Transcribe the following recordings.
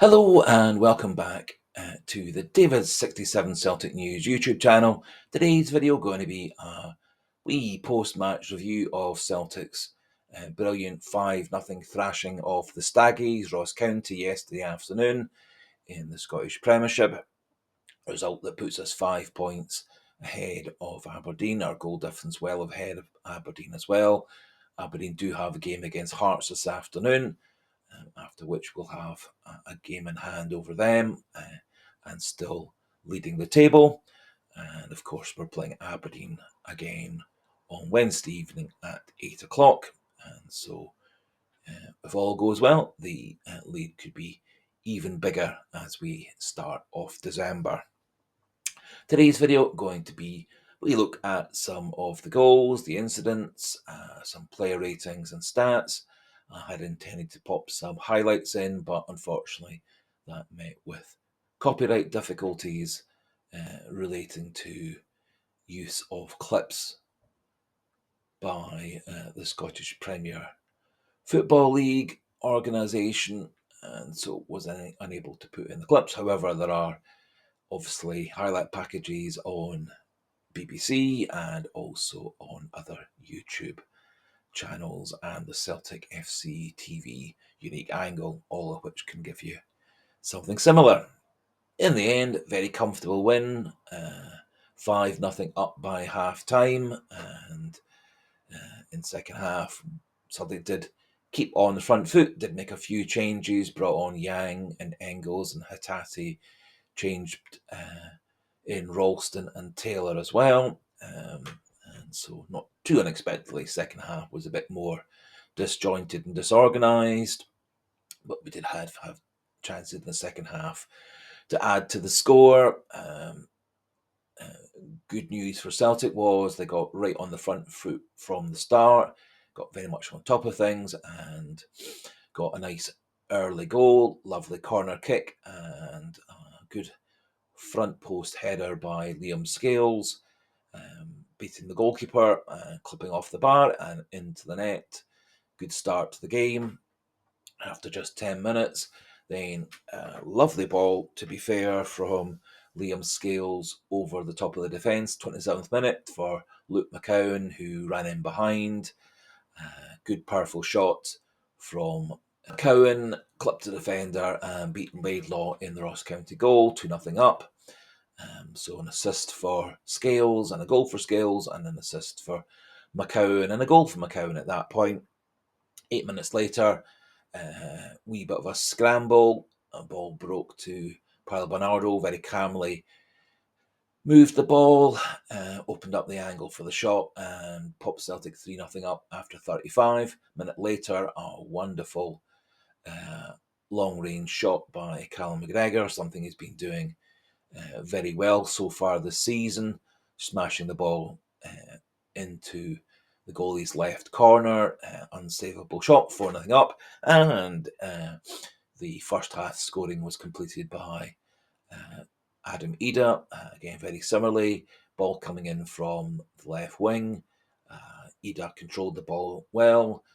Hello and welcome back to the David67 Celtic News YouTube channel. Today's video going to be a wee post-match review of Celtic's brilliant 5-0 thrashing of the Staggies, Ross County, yesterday afternoon in the Scottish Premiership. A result that puts us 5 points ahead of Aberdeen. Our goal difference well ahead of Aberdeen as well. Aberdeen do have a game against Hearts this afternoon, after which we'll have a game in hand over them and still leading the table. And of course, we're playing Aberdeen again on Wednesday evening at 8 o'clock. And so, if all goes well, the lead could be even bigger as we start off December. Today's video going to be we look at some of the goals, the incidents, some player ratings and stats. I had intended to pop some highlights in, but unfortunately that met with copyright difficulties relating to use of clips by the Scottish Premier Football League organisation, and so was unable to put in the clips. However, there are obviously highlight packages on BBC and also on other YouTube channels and the Celtic FC TV unique angle, all of which can give you something similar. In the end, very comfortable win, 5-0 up by half time, and in second half, Celtic did keep on the front foot, did make a few changes, brought on Yang and Engels and Hatate, changed in Ralston and Taylor as well. And so not too unexpectedly, second half was a bit more disjointed and disorganised, but we did have chances in the second half to add to the score. Good news for Celtic was they got right on the front foot from the start, got very much on top of things, and got a nice early goal, lovely corner kick, and a good front post header by Liam Scales, beating the goalkeeper, clipping off the bar and into the net. Good start to the game. After just 10 minutes, then a lovely ball, to be fair, from Liam Scales over the top of the defence, 27th minute for Luke McCowan, who ran in behind. Good powerful shot from McCowan, clipped the defender and beat Laidlaw in the Ross County goal, 2-0 up. So an assist for Scales and a goal for Scales and an assist for McCowan and a goal for McCowan at that point. 8 minutes later, wee bit of a scramble. A ball broke to Paolo Bernardo, very calmly moved the ball, opened up the angle for the shot and popped Celtic 3-0 up after 35. A minute later, a wonderful long-range shot by Callum McGregor, something he's been doing very well so far this season, smashing the ball into the goalie's left corner, unsavable shot, 4-0 up, and the first half scoring was completed by Adam Ida, again very similarly, ball coming in from the left wing. Ida controlled the ball well,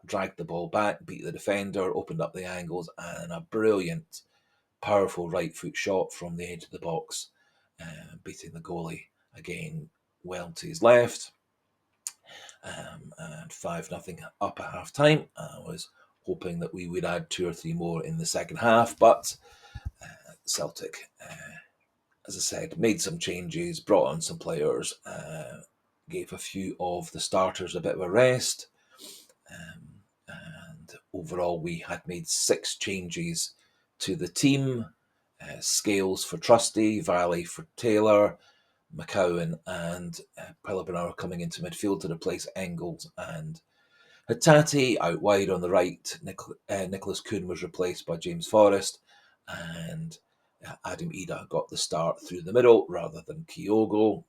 dragged the ball back, beat the defender, opened up the angles, and a brilliant powerful right foot shot from the edge of the box, beating the goalie again well to his left. And 5-0 up at half time. I was hoping that we would add 2 or 3 more in the second half, but Celtic, as I said, made some changes, brought on some players, gave a few of the starters a bit of a rest. And overall, we had made 6 changes to the team. Scales for Trusty, Valley for Taylor, McCowan and Pellegrino coming into midfield to replace Engels and Hatate. Out wide on the right, Nicholas Kuhn was replaced by James Forrest, and Adam Ida got the start through the middle rather than Kyogo.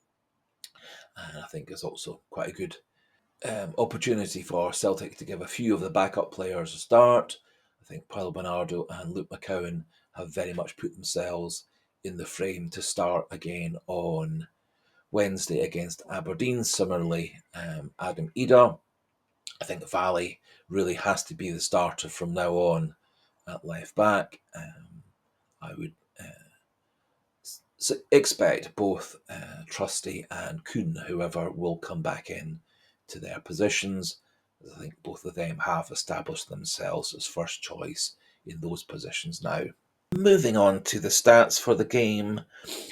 And I think it's also quite a good opportunity for Celtic to give a few of the backup players a start. I think Paolo Bernardo and Luke McCowan have very much put themselves in the frame to start again on Wednesday against Aberdeen. Similarly, Adam Ida. I think Valley really has to be the starter from now on at left back. I would expect both Trusty and Kuhn, whoever will come back in to their positions. I think both of them have established themselves as first choice in those positions now. Moving on to the stats for the game,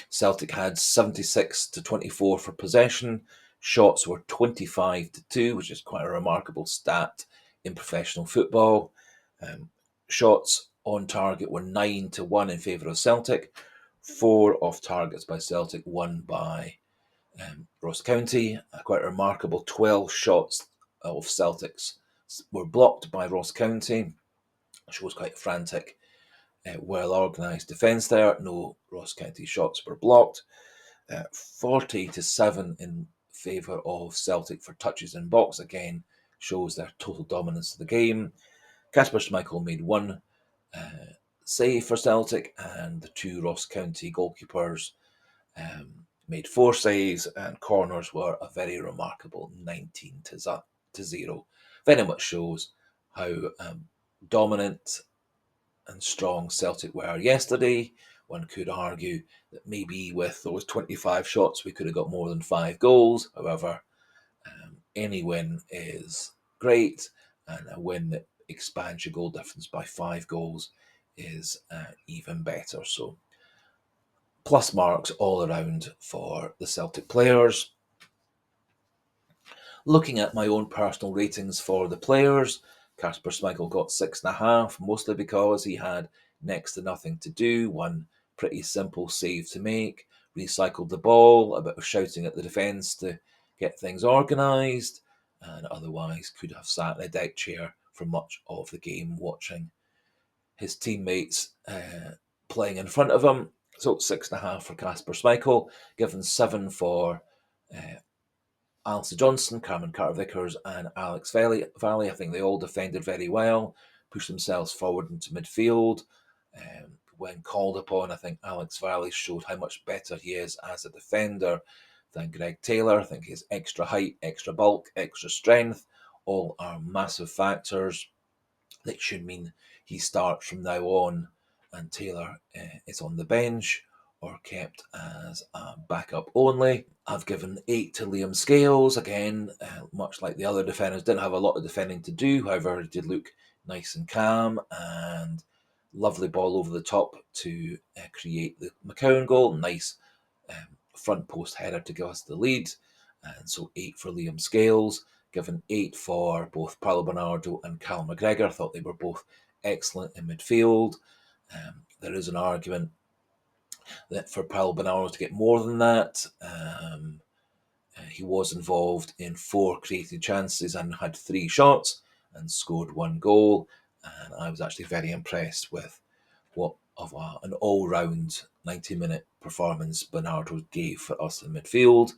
Celtic had 76 to 24 for possession. Shots were 25 to 2, which is quite a remarkable stat in professional football. Shots on target were 9 to 1 in favour of Celtic. 4 off targets by Celtic, 1 by Ross County. Quite a remarkable 12 shots of Celtics were blocked by Ross County. Shows quite frantic, well organised defence there. No Ross County shots were blocked. 40 to 7 in favour of Celtic for touches in box. Again, shows their total dominance of the game. Kasper Schmeichel made 1 save for Celtic, and the 2 Ross County goalkeepers made 4 saves, and corners were a very remarkable 19 to 0. Very much shows how dominant and strong Celtic were yesterday. One could argue that maybe with those 25 shots we could have got more than 5 goals. However, any win is great, and a win that expands your goal difference by 5 goals is even better. So, plus marks all around for the Celtic players. Looking at my own personal ratings for the players, Kasper Schmeichel got 6.5, mostly because he had next to nothing to do, one pretty simple save to make, recycled the ball, a bit of shouting at the defence to get things organised, and otherwise could have sat in a deck chair for much of the game watching his teammates playing in front of him. So 6.5 for Kasper Schmeichel, given 7 for Alistair Johnston, Cameron Carter-Vickers and Alex Valley. I think they all defended very well, pushed themselves forward into midfield. When called upon, I think Alex Valley showed how much better he is as a defender than Greg Taylor. I think his extra height, extra bulk, extra strength, all are massive factors that should mean he starts from now on and Taylor is on the bench or kept as a backup only. I've given 8 to Liam Scales. Again, much like the other defenders, didn't have a lot of defending to do. However, he did look nice and calm, and lovely ball over the top to create the McCowan goal. Nice front post header to give us the lead. And so 8 for Liam Scales. Given 8 for both Paolo Bernardo and Cal McGregor. I thought they were both excellent in midfield. There is an argument that for Paolo Bernardo to get more than that. He was involved in 4 created chances and had 3 shots and scored 1 goal. And I was actually very impressed with what of an all-round 90-minute performance Bernardo gave for us in midfield.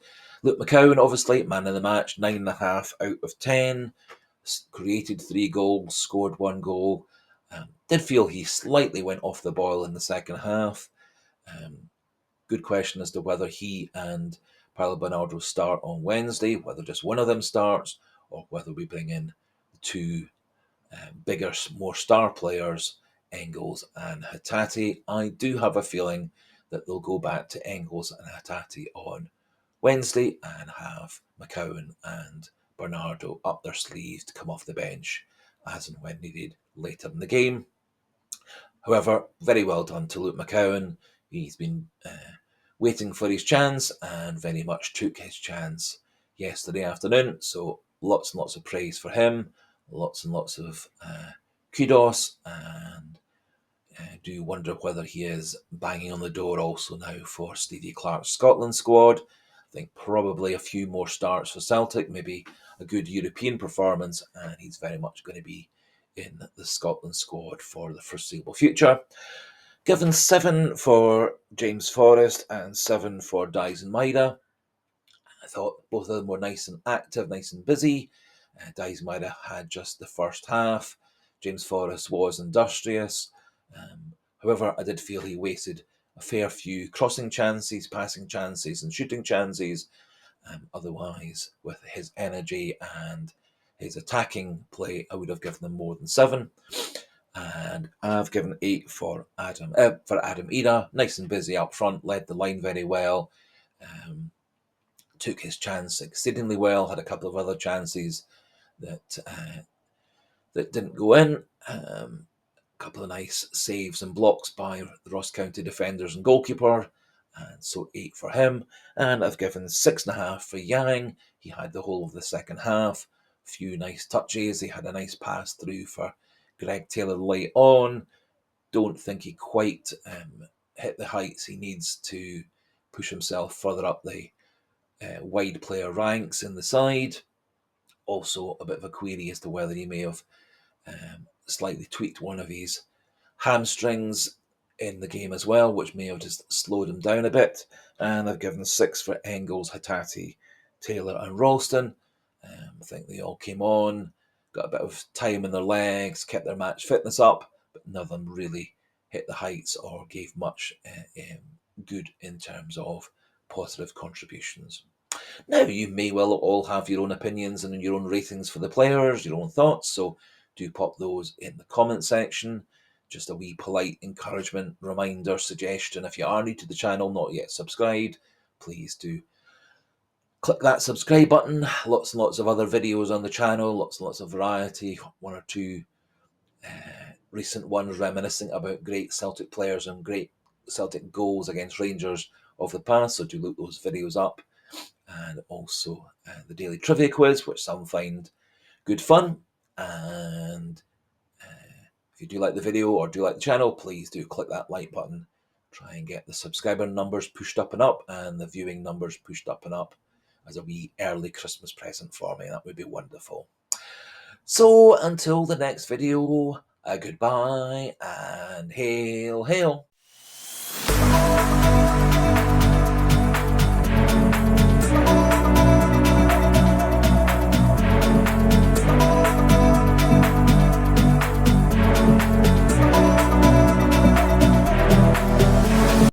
Luke McCowan, obviously, man of the match, 9.5 out of 10. Created 3 goals, scored 1 goal. Did feel he slightly went off the boil in the second half. Good question as to whether he and Paolo Bernardo start on Wednesday, whether just one of them starts, or whether we bring in the 2 bigger, more star players, Engels and Hatate. I do have a feeling that they'll go back to Engels and Hatate on Wednesday and have McCowan and Bernardo up their sleeves to come off the bench as and when needed later in the game. However, very well done to Luke McCowan. He's been waiting for his chance and very much took his chance yesterday afternoon. So lots and lots of praise for him, lots and lots of kudos, and do wonder whether he is banging on the door also now for Stevie Clarke's Scotland squad. I think probably a few more starts for Celtic, maybe a good European performance, and he's very much going to be in the Scotland squad for the foreseeable future. Given 7 for James Forrest and 7 for Dyson Maida. I thought both of them were nice and active, nice and busy. Dyson Maida had just the first half. James Forrest was industrious. However, I did feel he wasted a fair few crossing chances, passing chances, and shooting chances. Otherwise, with his energy and his attacking play, I would have given them more than 7. And I've given 8 for Adam Ida. Nice and busy up front, led the line very well, took his chance exceedingly well, had a couple of other chances that didn't go in. A couple of nice saves and blocks by the Ross County defenders and goalkeeper, and so 8 for him. And I've given 6.5 for Yang. He had the whole of the second half, a few nice touches. He had a nice pass through for Greg Taylor late on. Don't think he quite hit the heights he needs to push himself further up the wide player ranks in the side. Also, a bit of a query as to whether he may have slightly tweaked one of his hamstrings in the game as well, which may have just slowed him down a bit. And I've given 6 for Engels, Hattati, Taylor, and Ralston. I think they all came on, got a bit of time in their legs, kept their match fitness up, but none of them really hit the heights or gave much good in terms of positive contributions. Now, you may well all have your own opinions and your own ratings for the players, your own thoughts, so do pop those in the comment section. Just a wee polite encouragement, reminder, suggestion. If you are new to the channel, not yet subscribed, please do click that subscribe button. Lots and lots of other videos on the channel, lots and lots of variety. One or two recent ones reminiscing about great Celtic players and great Celtic goals against Rangers of the past, so do look those videos up. And also the daily trivia quiz, which some find good fun. And if you do like the video or do like the channel, please do click that like button. Try and get the subscriber numbers pushed up and up and the viewing numbers pushed up and up as a wee early Christmas present for me. That would be wonderful. So until the next video, goodbye and hail, hail.